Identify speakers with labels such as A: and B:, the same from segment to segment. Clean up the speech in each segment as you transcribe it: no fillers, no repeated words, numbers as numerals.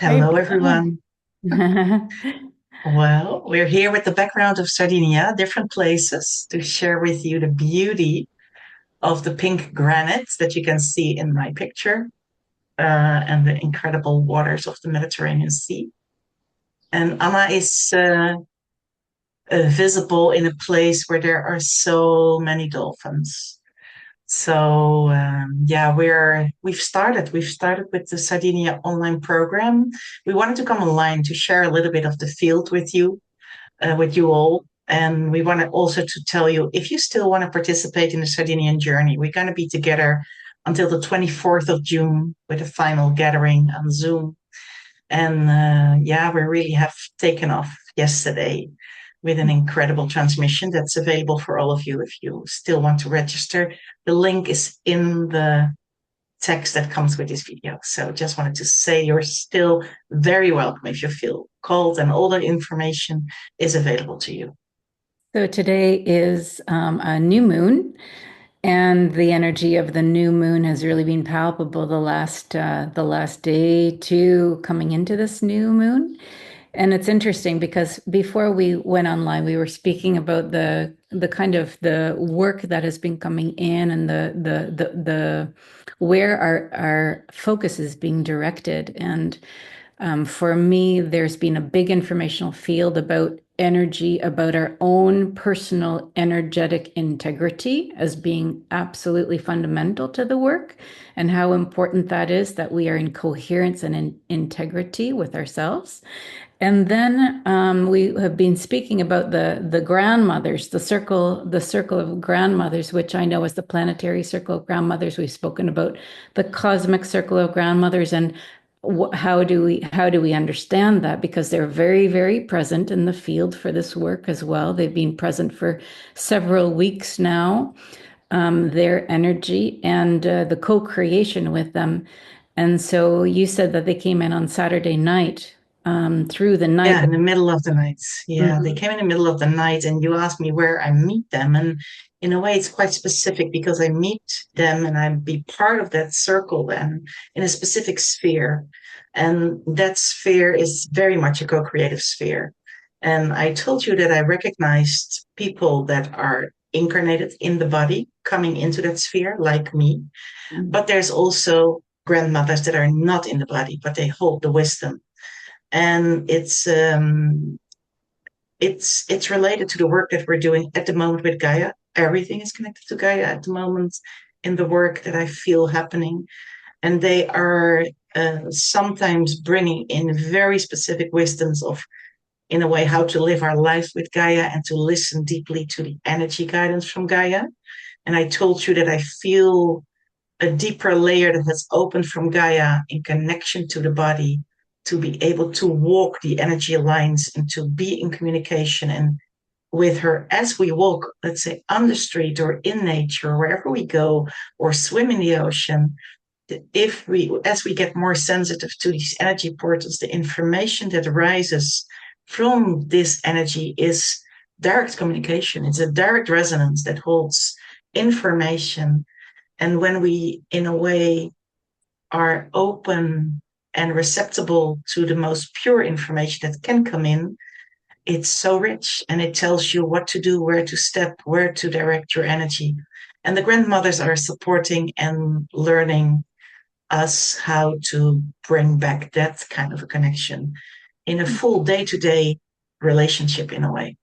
A: Hey,
B: Hello, everyone.
A: Brian.
B: Well, we're here with the background of Sardinia, different places, to share with you the beauty of the pink granite that you can see in my picture, and the incredible waters of the Mediterranean Sea. And Anna is visible in a place where there are so many dolphins. So yeah, we've started with the Sardinia online program. We wanted to come online to share a little bit of the field with you all. And we want to also to tell you if you still want to participate in the Sardinian journey, we're going to be together until the 24th of June with a final gathering on Zoom. And yeah, we really have taken off yesterday with an incredible transmission that's available for all of you if you still want to register. The link is in the text that comes with this video. So just wanted to say you're still very welcome if you feel called, and all the information is available to you.
A: So today is a new moon, and the energy of the new moon has really been palpable the last day two coming into this new moon. And it's interesting because before we went online, we were speaking about the kind of the work that has been coming in and the where our focus is being directed. And for me, there's been a big informational field about energy, about our own personal energetic integrity as being absolutely fundamental to the work, and how important that is that we are in coherence and in integrity with ourselves. And then we have been speaking about the grandmothers, the circle of grandmothers, which I know is the planetary circle of grandmothers. We've spoken about the cosmic circle of grandmothers, and how do we understand that? Because they're very, very present in the field for this work as well. They've been present for several weeks now. Their energy and the co-creation with them. And so you said that they came in on Saturday night, through the night.
B: Yeah, in the middle of the night. Yeah, they
A: Mhm.
B: came in the middle of the night, and you asked me where I meet them. And in a way, it's quite specific because I meet them and I be part of that circle and in a specific sphere. And that sphere is very much a co-creative sphere. And I told you that I recognized people that are incarnated in the body coming into that sphere, like me. But there's also grandmothers that are not in the body, but they hold the wisdom. And it's related to the work that we're doing at the moment with Gaia. Everything is connected to Gaia at the moment in the work that I feel happening, and they are sometimes bringing in very specific wisdoms of, in a way, how to live our life with Gaia and to listen deeply to the energy guidance from Gaia. And I told you that I feel a deeper layer that has opened from Gaia in connection to the body, to be able to walk the energy lines and to be in communication and with her as we walk, let's say, on the street or in nature, wherever we go, or swim in the ocean. If we, as we get more sensitive to these energy portals, the information that arises from this energy is direct communication. It's a direct resonance that holds information. And when we, in a way, are open and receptible to the most pure information that can come in, it's so rich and it tells you what to do, where to step, where to direct your energy. And the grandmothers are supporting and learning us how to bring back that kind of a connection in a full day to day relationship, in a way.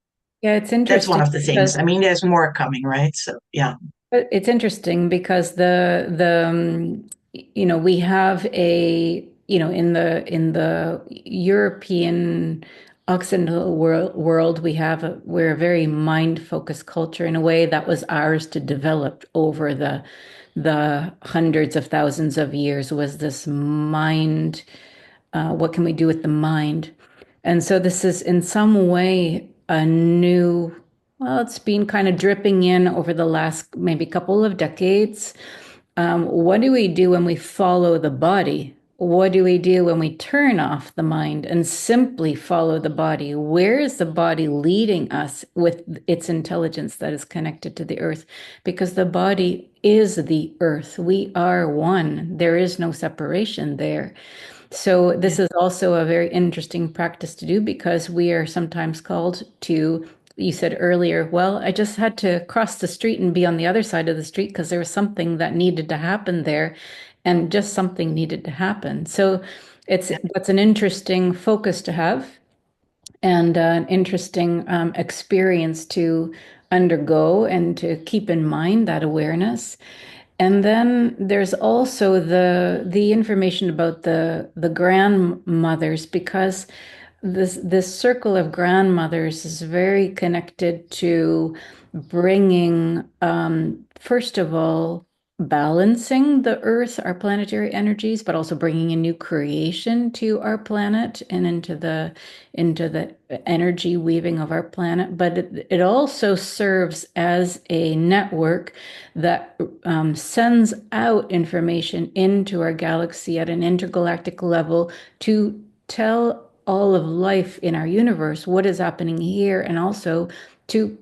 A: Yeah, it's
B: That's one
A: interesting
B: of the things.
A: because
B: I mean, there's more coming, right? So, yeah.
A: we have in the European Occidental world, we're a very mind focused culture in a way that was ours to develop over the hundreds of thousands of years, was this mind. What can we do with the mind? And so this is in some way a new, well, it's been kind of dripping in over the last maybe couple of decades. What do we do when we follow the body? What do we do when we turn off the mind and simply follow the body? Where is the body leading us with its intelligence that is connected to the earth? Because the body is the earth. We are one. There is no separation there. So
B: Yeah.
A: this is also a very interesting practice to do because we are sometimes called to, you said earlier, well, I just had to cross the street and be on the other side of the street because there was something that needed to happen there, and just something needed to happen. So
B: Yeah.
A: that's an interesting focus to have, and an interesting experience to undergo and to keep in mind that awareness. And then there's also the information about the grandmothers, because this circle of grandmothers is very connected to bringing, first of all, balancing the earth, our planetary energies, but also bringing a new creation to our planet and into the energy weaving of our planet. But it also serves as a network that sends out information into our galaxy at an intergalactic level to tell all of life in our universe what is happening here, and also to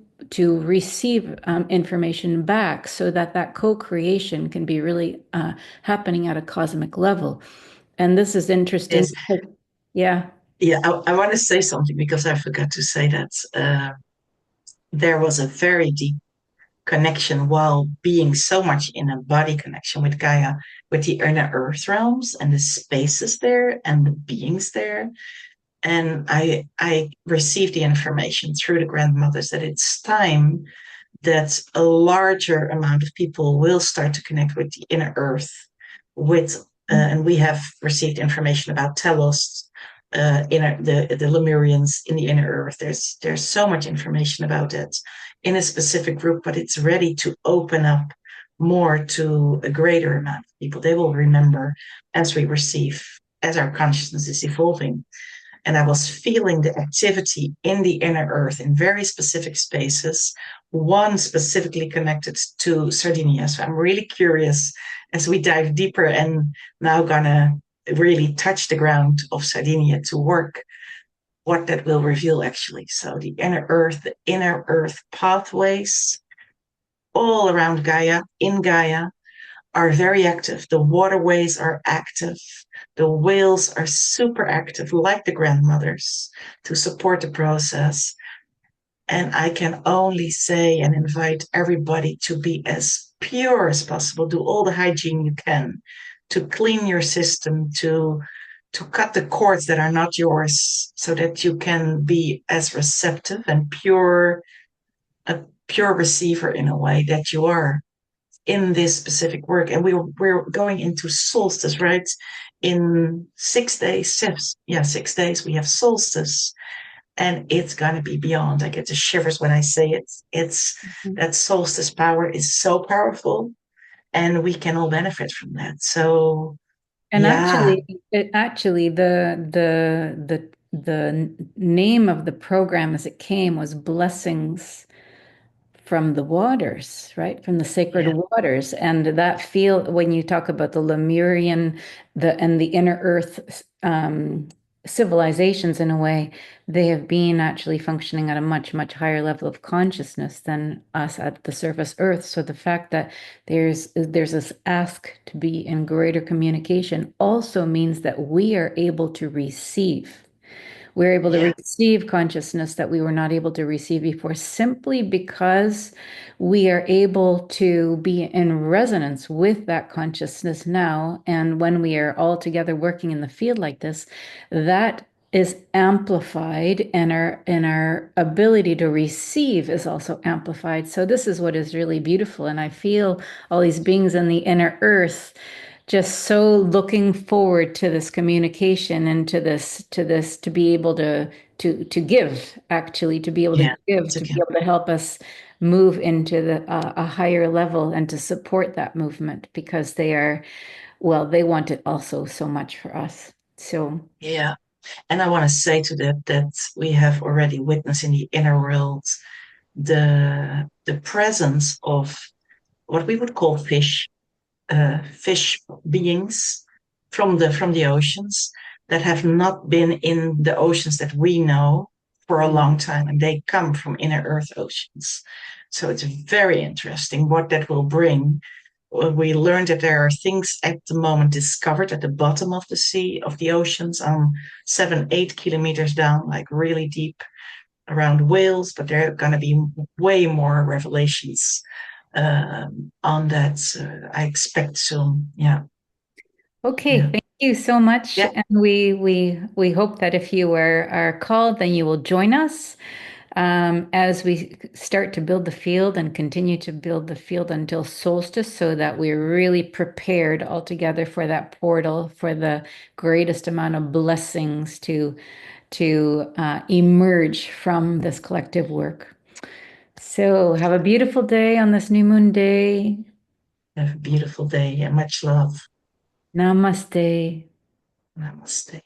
A: receive information back, so that that co-creation can be really happening at a cosmic level. And this is interesting.
B: Yes.
A: Yeah.
B: Yeah. I want to say something because I forgot to say that there was a very deep connection while being so much in a body connection with Gaia, with the inner earth realms and the spaces there and the beings there. And I received the information through the grandmothers that it's time that a larger amount of people will start to connect with the inner earth, with and we have received information about Telos, the Lemurians in the inner earth. There's so much information about it in a specific group, but it's ready to open up more to a greater amount of people. They will remember as we receive, as our consciousness is evolving. And I was feeling the activity in the inner earth in very specific spaces, one specifically connected to Sardinia. So I'm really curious as we dive deeper and now gonna really touch the ground of Sardinia to work what that will reveal actually. So the inner earth pathways all around Gaia, in Gaia, are very active. The waterways are active. The whales are super active, like the grandmothers, to support the process. And I can only say and invite everybody to be as pure as possible. Do all the hygiene you can to clean your system, to cut the cords that are not yours, so that you can be as receptive and pure, a pure receiver in a way that you are in this specific work. And we're going into solstice, right? In 6 days, 6 days, we have solstice, and it's going to be beyond. I get the shivers when I say it. It's that solstice power is so powerful, and we can all benefit from that. So
A: And
B: yeah,
A: actually, the name of the program as it came was Blessings from the waters, right? From the sacred
B: yeah,
A: waters. And that feel, when you talk about the Lemurian, and the inner earth civilizations, in a way, they have been actually functioning at a much, much higher level of consciousness than us at the surface earth. So the fact that there's this ask to be in greater communication also means that we are able to receive. We're able to
B: yeah,
A: receive consciousness that we were not able to receive before, simply because we are able to be in resonance with that consciousness now. And when we are all together working in the field like this, that is amplified, and our ability to receive is also amplified. So this is what is really beautiful. And I feel all these beings in the inner earth just so looking forward to this communication, and to this to be able to give, actually, to be able to
B: yeah.
A: give,
B: It's
A: to be
B: again,
A: able to help us move into a higher level, and to support that movement, because they want it also so much for us. So
B: yeah. And I want to say to that we have already witnessed in the inner world the presence of what we would call fish beings from the oceans that have not been in the oceans that we know for a long time, and they come from inner earth oceans. So it's very interesting what that will bring we learned that there are things at the moment discovered at the bottom of the sea, of the oceans, 7, 8 kilometers down, like really deep around Wales, but there are going to be way more revelations on that. I expect soon. Yeah.
A: Okay,
B: Yeah.
A: thank you so much.
B: Yeah.
A: And we hope that if you are called, then you will join us as we start to build the field and continue to build the field until solstice, so that we're really prepared altogether for that portal, for the greatest amount of blessings to emerge from this collective work. So have a beautiful day on this new moon day.
B: Have a beautiful day. Yeah. Much love.
A: Namaste.
B: Namaste.